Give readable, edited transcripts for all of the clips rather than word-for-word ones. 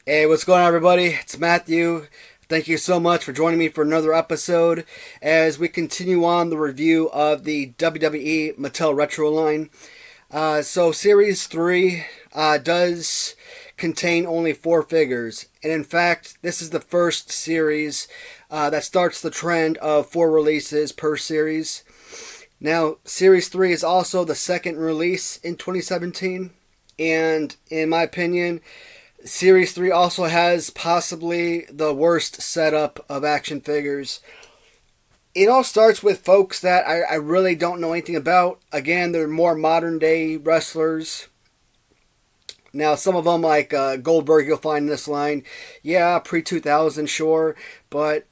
Hey, what's going on, everybody? It's Matthew. Thank you so much for joining me for another episode as we continue on the review of the WWE Mattel Retro line. Series 3 does contain only 4 figures, and in fact, this is the first series that starts the trend of 4 releases per series. Now, Series 3 is also the second release in 2017, and in my opinion, Series 3 also has possibly the worst setup of action figures. It all starts with folks that I really don't know anything about. Again, they're more modern day wrestlers. Now, some of them, like Goldberg, you'll find in this line. Yeah, pre 2000, sure. But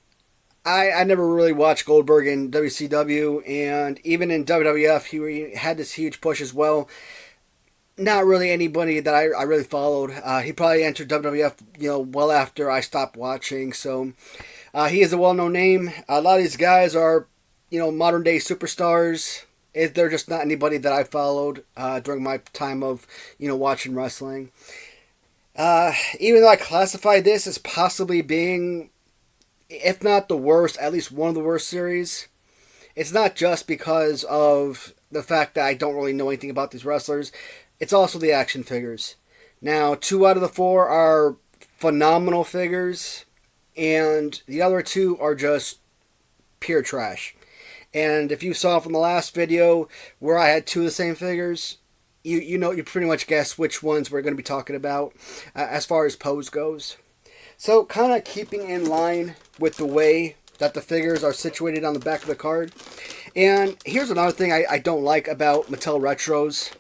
I never really watched Goldberg in WCW. And even in WWF, he had this huge push as well. Not really anybody that I really followed. He probably entered WWF, well after I stopped watching. So he is a well-known name. A lot of these guys are, modern day superstars. They're just not anybody that I followed during my time of, watching wrestling. Even though I classify this as possibly being, if not the worst, at least one of the worst series, it's not just because of the fact that I don't really know anything about these wrestlers. It's also the action figures. Now, 2 out of the 4 are phenomenal figures, and the other 2 are just pure trash. And if you saw from the last video where I had 2 of the same figures, you pretty much guess which ones we're going to be talking about as far as pose goes. So, kind of keeping in line with the way that the figures are situated on the back of the card. And here's another thing I don't like about Mattel Retros.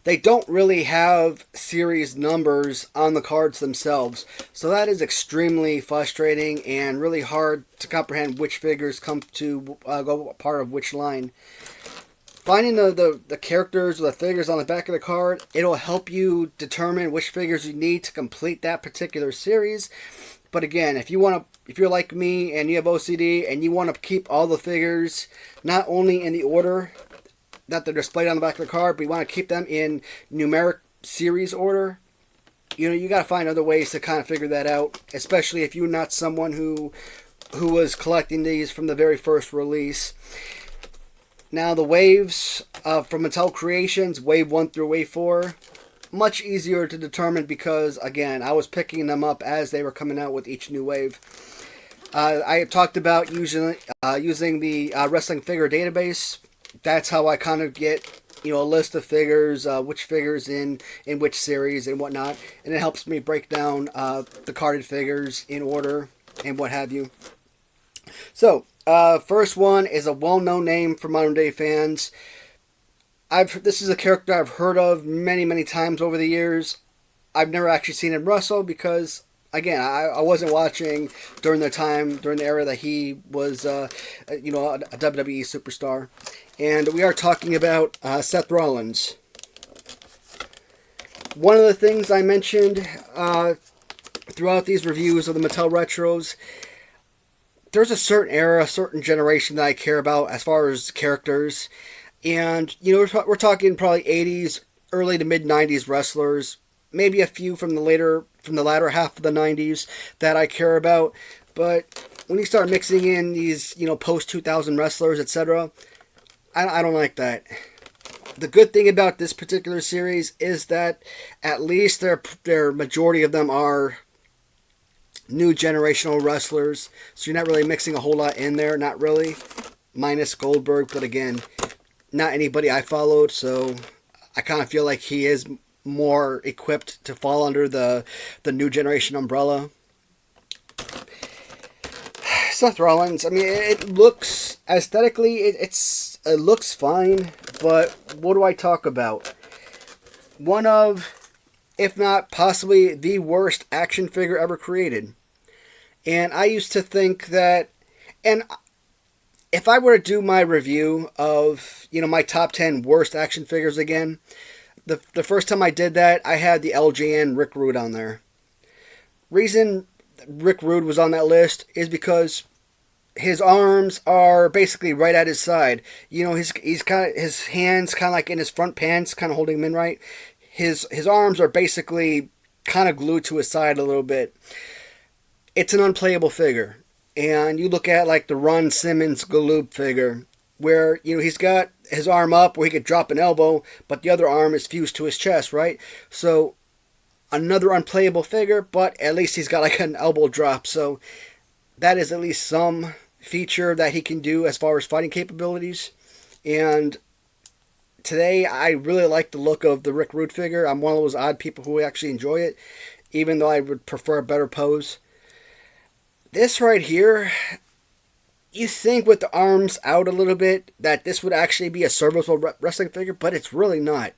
They don't really have series numbers on the cards themselves, so that is extremely frustrating and really hard to comprehend which figures come to go part of which line. Finding the characters or the figures on the back of the card, it'll help you determine which figures you need to complete that particular series. But again, if you're like me and you have OCD and you want to keep all the figures not only in the order that they're displayed on the back of the card, but you want to keep them in numeric series order, you got to find other ways to kind of figure that out, especially if you're not someone who was collecting these from the very first release. Now, the waves from Mattel Creations, wave 1 through wave 4, much easier to determine because, again, I was picking them up as they were coming out with each new wave. I have talked about using the wrestling figure database. That's how I kind of get, a list of figures, which figures in which series and whatnot. And it helps me break down the carded figures in order and what have you. So, first one is a well-known name for modern day fans. This is a character I've heard of many, many times over the years. I've never actually seen him wrestle because, again, I wasn't watching during the era that he was, a WWE superstar. And we are talking about Seth Rollins. One of the things I mentioned throughout these reviews of the Mattel Retros, there's a certain era, a certain generation that I care about as far as characters. And, we're talking probably 80s, early to mid-90s wrestlers. Maybe a few from the latter half of the 90s that I care about. But when you start mixing in these, post-2000 wrestlers, etc., I don't like that. The good thing about this particular series is that at least their majority of them are new generational wrestlers. So you're not really mixing a whole lot in there. Not really. Minus Goldberg. But again, not anybody I followed. So I kind of feel like he is more equipped to fall under the new generation umbrella. Seth Rollins, I mean, it looks aesthetically, it looks fine, but what do I talk about? One of, if not possibly the worst action figure ever created. And I used to think that, and if I were to do my review of, my top 10 worst action figures again, the first time I did that, I had the LJN Rick Rude on there. Reason Rick Rude was on that list is because his arms are basically right at his side. He's kind of, his hands kind of like in his front pants, kind of holding him in right. His arms are basically kind of glued to his side a little bit. It's an unplayable figure. And you look at like the Ron Simmons Galoob figure, where, you know, he's got his arm up where he could drop an elbow, but the other arm is fused to his chest, right? So another unplayable figure, but at least he's got like an elbow drop. So that is at least some feature that he can do as far as fighting capabilities. And today, I really like the look of the Rick Rude figure. I'm one of those odd people who actually enjoy it, even though I would prefer a better pose. This right here, you think with the arms out a little bit that this would actually be a serviceable wrestling figure, but it's really not.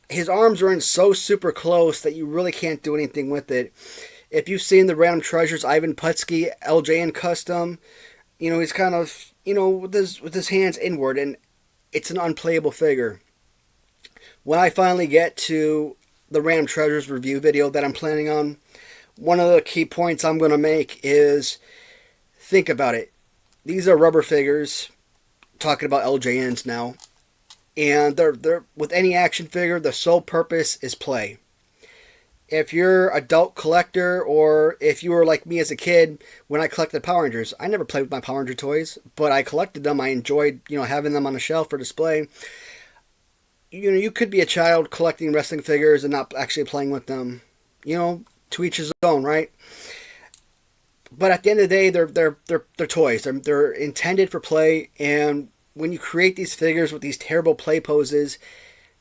His arms are in so super close that you really can't do anything with it. If you've seen the Random Treasures Ivan Putski LJN custom, you know, he's kind of, you know, with his hands inward, and it's an unplayable figure. When I finally get to the Random Treasures review video that I'm planning on, one of the key points I'm going to make is, think about it. These are rubber figures, talking about LJNs now, and they're with any action figure, the sole purpose is play. If you're an adult collector, or if you were like me as a kid when I collected Power Rangers, I never played with my Power Ranger toys, but I collected them. I enjoyed, you know, having them on the shelf for display. You know, you could be a child collecting wrestling figures and not actually playing with them. You know, to each his own, right? But at the end of the day, they're toys. They're intended for play, and when you create these figures with these terrible play poses,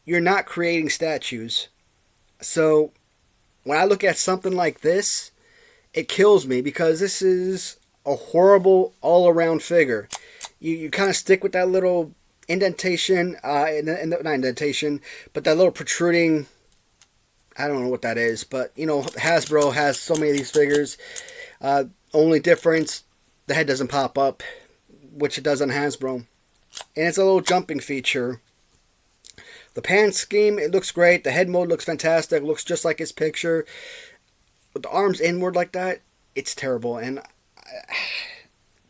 you're not creating statues. So when I look at something like this, it kills me, because this is a horrible all-around figure. You kind of stick with that little indentation, not indentation, but that little protruding, I don't know what that is, but, you know, Hasbro has so many of these figures. Only difference, the head doesn't pop up, which it does on Hasbro. And it's a little jumping feature. The pan scheme, it looks great. The head mode looks fantastic. It looks just like his picture. With the arms inward like that, it's terrible. And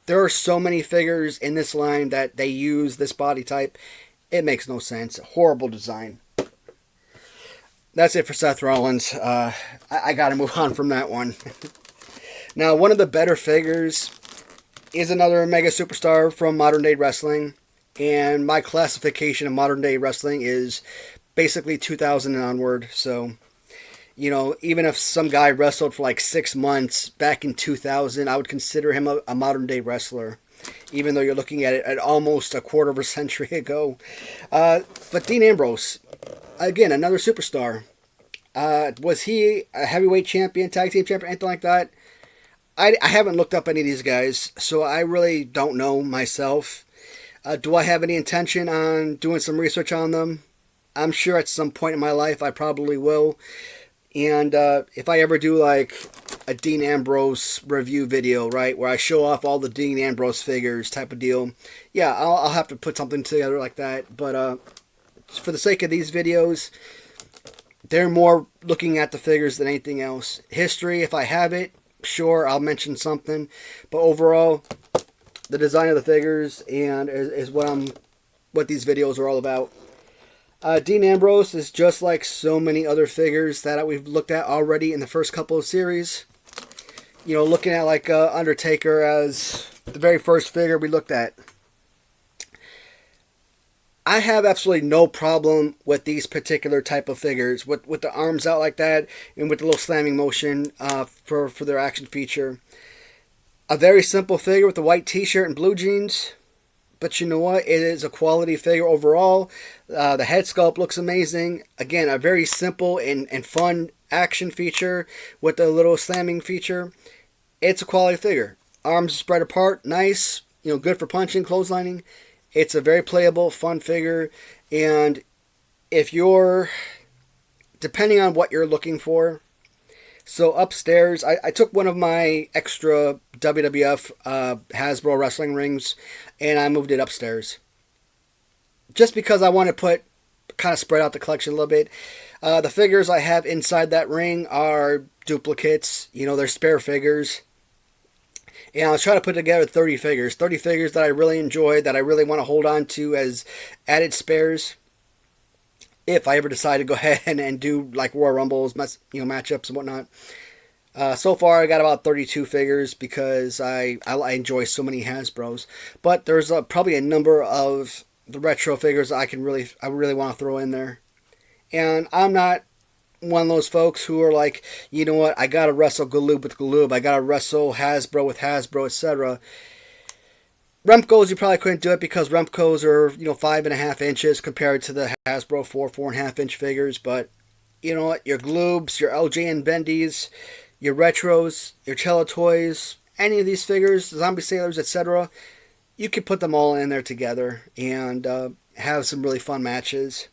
there are so many figures in this line that they use this body type. It makes no sense. Horrible design. That's it for Seth Rollins. I got to move on from that one. Now, one of the better figures is another mega superstar from modern day wrestling. And my classification of modern day wrestling is basically 2000 and onward. So, you know, even if some guy wrestled for like 6 months back in 2000, I would consider him a modern day wrestler, even though you're looking at it at almost a quarter of a century ago. But Dean Ambrose, again, another superstar. Was he a heavyweight champion, tag team champion, anything like that? I haven't looked up any of these guys, so I really don't know myself. Do I have any intention on doing some research on them? I'm sure at some point in my life I probably will. And if I ever do like a Dean Ambrose review video, right, where I show off all the Dean Ambrose figures type of deal, yeah, I'll have to put something together like that. But for the sake of these videos, they're more looking at the figures than anything else. History, if I have it, sure, I'll mention something. But overall, the design of the figures and is what these videos are all about. Dean Ambrose is just like so many other figures that we've looked at already in the first couple of series. You know, looking at like Undertaker as the very first figure we looked at. I have absolutely no problem with these particular type of figures, with the arms out like that and with the little slamming motion for their action feature. A very simple figure with a white t-shirt and blue jeans. But you know what? It is a quality figure overall. The head sculpt looks amazing. Again, a very simple and fun action feature with a little slamming feature. It's a quality figure. Arms spread apart, nice. You know, good for punching, clotheslining. It's a very playable, fun figure. And if you're, depending on what you're looking for, so upstairs, I took one of my extra WWF Hasbro wrestling rings and I moved it upstairs. Just because I want to kind of spread out the collection a little bit. The figures I have inside that ring are duplicates. You know, they're spare figures. And I was trying to put together 30 figures. 30 figures that I really enjoy, that I really want to hold on to as added spares. if I ever decide to go ahead and do like Royal Rumbles, matchups and whatnot. So far, I got about 32 figures because I enjoy so many Hasbros. But there's probably a number of the retro figures I really want to throw in there. And I'm not one of those folks who are like, you know what, I gotta wrestle Galoob with Galoob, I gotta wrestle Hasbro with Hasbro, etc. Remcos, you probably couldn't do it because Remcos are 5.5 inches compared to the Hasbro 4.5 inch figures. But you know what, your Galoobs, your LJ and Bendies, your retros, your Cello toys, any of these figures, Zombie Sailors, etc. You can put them all in there together and have some really fun matches.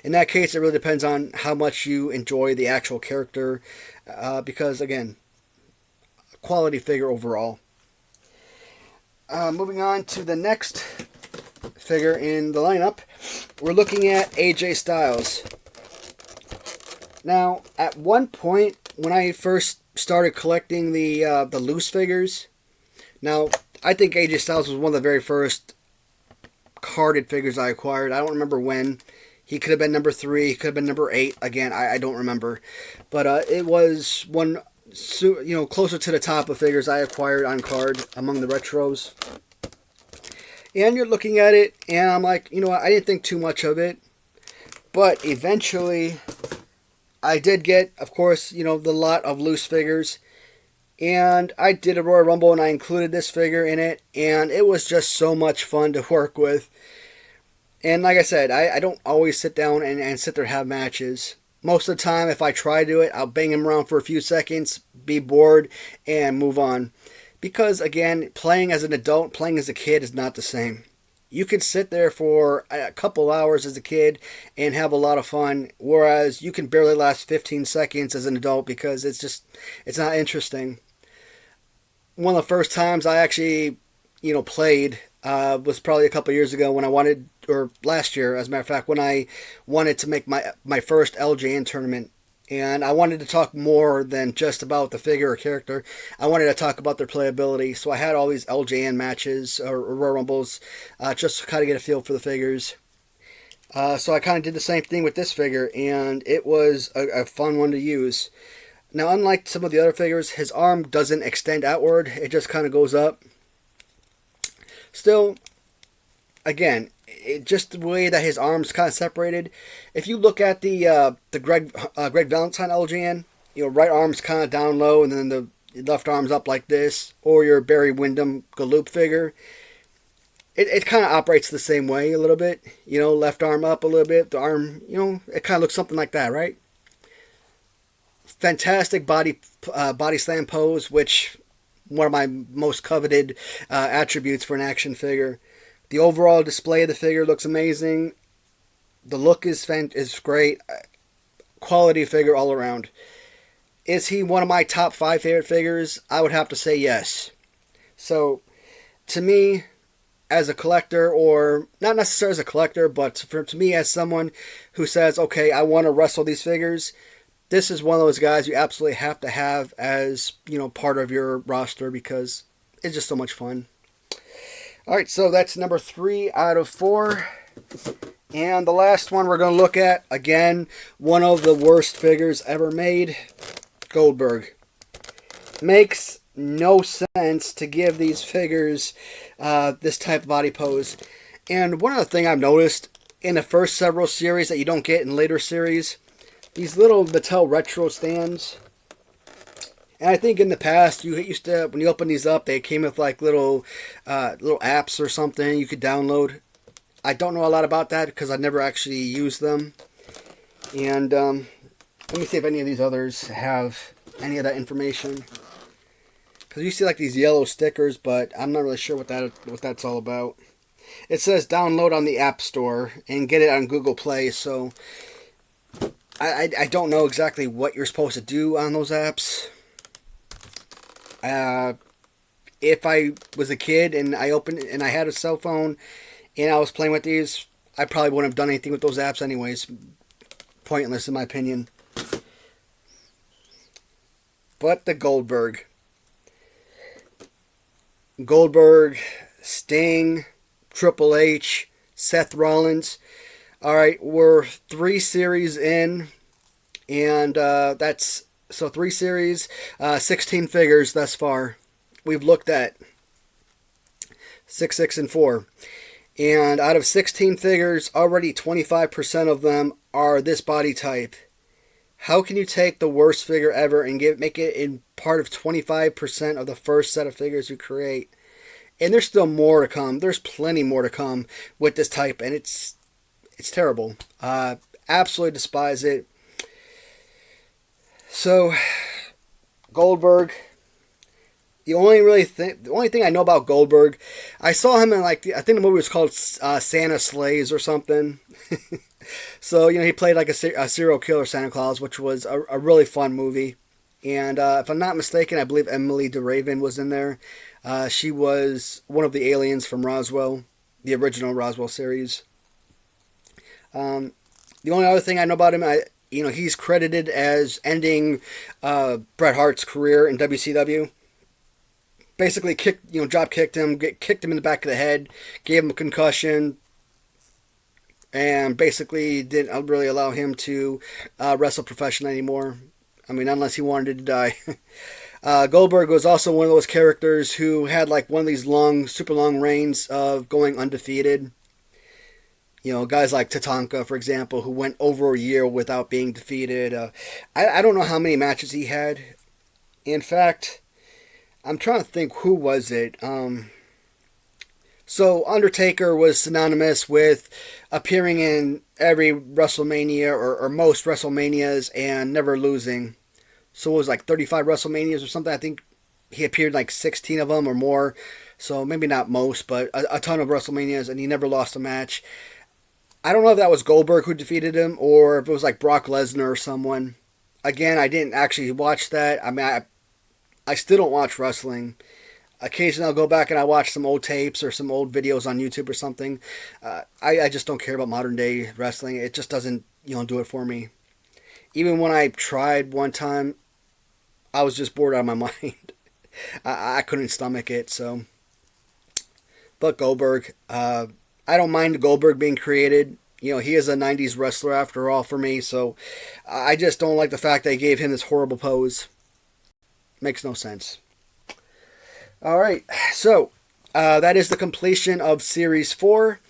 In that case, it really depends on how much you enjoy the actual character, because again, quality figure overall. Moving on to the next figure in the lineup, we're looking at AJ Styles. Now, at one point when I first started collecting the loose figures, now I think AJ Styles was one of the very first carded figures I acquired. I don't remember when. He could have been number 3. He could have been number 8. Again, I don't remember. But it was one, closer to the top of figures I acquired on card among the retros. And you're looking at it, and I'm like, I didn't think too much of it. But eventually, I did get, of course, the lot of loose figures. And I did a Royal Rumble, and I included this figure in it. And it was just so much fun to work with. And like I said, I don't always sit down and sit there and have matches. Most of the time, if I try to do it, I'll bang him around for a few seconds, be bored, and move on. Because, again, playing as an adult, playing as a kid is not the same. You can sit there for a couple hours as a kid and have a lot of fun, whereas you can barely last 15 seconds as an adult because it's not interesting. One of the first times I actually, played was probably a couple years ago when I wanted, or last year, as a matter of fact, when I wanted to make my first LJN tournament. And I wanted to talk more than just about the figure or character. I wanted to talk about their playability. So I had all these LJN matches or Royal Rumbles just to kind of get a feel for the figures. So I kind of did the same thing with this figure, and it was a fun one to use. Now, unlike some of the other figures, his arm doesn't extend outward. It just kind of goes up. Still, again, just the way that his arms kind of separated. If you look at the Greg Valentine LJN, right arm's kind of down low, and then the left arm's up like this, or your Barry Windham Galoob figure, it kind of operates the same way a little bit. Left arm up a little bit, the arm, it kind of looks something like that, right? Fantastic body slam pose, which one of my most coveted attributes for an action figure. The overall display of the figure looks amazing. The look is great. Quality figure all around. Is he one of my top 5 favorite figures? I would have to say yes. So, to me, as a collector, or not necessarily as a collector, but to me as someone who says, okay, I want to wrestle these figures, this is one of those guys you absolutely have to have as, part of your roster because it's just so much fun. Alright, so that's number 3 out of 4. And the last one we're going to look at, again, one of the worst figures ever made, Goldberg. Makes no sense to give these figures this type of body pose. And one other thing I've noticed in the first several series that you don't get in later series, these little Mattel retro stands. And I think in the past, you used to, when you open these up, they came with like little apps or something you could download. I don't know a lot about that because I never actually used them. And let me see if any of these others have any of that information. Because you see like these yellow stickers, but I'm not really sure what that's all about. It says download on the App Store and get it on Google Play, so I don't know exactly what you're supposed to do on those apps. If I was a kid and I opened and I had a cell phone and I was playing with these, I probably wouldn't have done anything with those apps anyways. Pointless in my opinion. But the Goldberg, Sting, Triple H, Seth Rollins. Alright, we're 3 series in, and that's, so 3 series, 16 figures thus far. We've looked at 6, 6, and 4. And out of 16 figures, already 25% of them are this body type. How can you take the worst figure ever and make it in part of 25% of the first set of figures you create? And there's still more to come. There's plenty more to come with this type, and it's terrible. Absolutely despise it. So, Goldberg. The only thing I know about Goldberg, I saw him in I think the movie was called Santa Slays or something. So, he played like a serial killer Santa Claus, which was a really fun movie. And if I'm not mistaken, I believe Emily DeRaven was in there. She was one of the aliens from Roswell, the original Roswell series. The only other thing I know about him, he's credited as ending Bret Hart's career in WCW. Basically drop kicked him, kicked him in the back of the head, gave him a concussion, and basically didn't really allow him to wrestle professionally anymore. I mean, unless he wanted to die. Goldberg was also one of those characters who had one of these super long reigns of going undefeated. Guys like Tatanka, for example, who went over a year without being defeated. I don't know how many matches he had. In fact, I'm trying to think, who was it? So Undertaker was synonymous with appearing in every WrestleMania or most WrestleManias and never losing. So it was 35 WrestleManias or something. I think he appeared 16 of them or more. So maybe not most, but a ton of WrestleManias, and he never lost a match. I don't know if that was Goldberg who defeated him or if it was Brock Lesnar or someone. Again, I didn't actually watch that. I mean, I still don't watch wrestling. Occasionally I'll go back and I watch some old tapes or some old videos on YouTube or something. I just don't care about modern day wrestling. It just doesn't do it for me. Even when I tried one time, I was just bored out of my mind. I couldn't stomach it. So, but Goldberg, I don't mind Goldberg being created. He is a 90s wrestler after all for me. So I just don't like the fact they gave him this horrible pose. Makes no sense. Alright, so that is the completion of Series 4,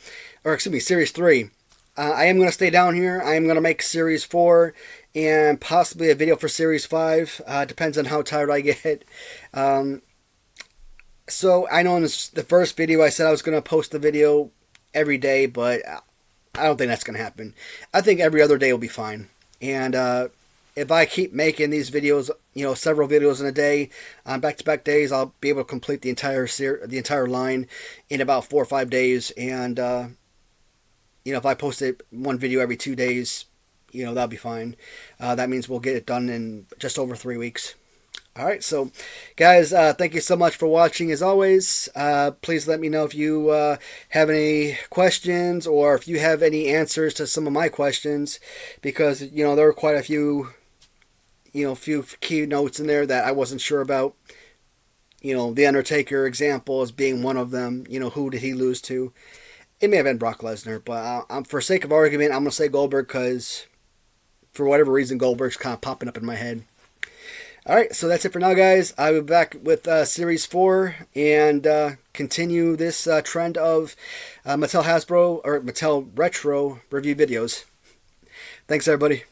or excuse me, Series 3. I am going to stay down here. I am going to make Series 4 and possibly a video for Series 5. Depends on how tired I get. So I know in the first video I said I was going to post the video every day, but I don't think that's going to happen. I think every other day will be fine. And if I keep making these videos, several videos in a day, on back-to-back days, I'll be able to complete the entire line in about 4 or 5 days. And if I post one video every 2 days, that'll be fine. That means we'll get it done in just over 3 weeks. All right, so guys, thank you so much for watching. As always, please let me know if you have any questions or if you have any answers to some of my questions, because there are quite a few few key notes in there that I wasn't sure about. The Undertaker example as being one of them. Who did he lose to? It may have been Brock Lesnar, but for sake of argument, I'm going to say Goldberg, because for whatever reason, Goldberg's kind of popping up in my head. Alright, so that's it for now, guys. I'll be back with Series 4 and continue this trend of Mattel Hasbro or Mattel Retro review videos. Thanks, everybody.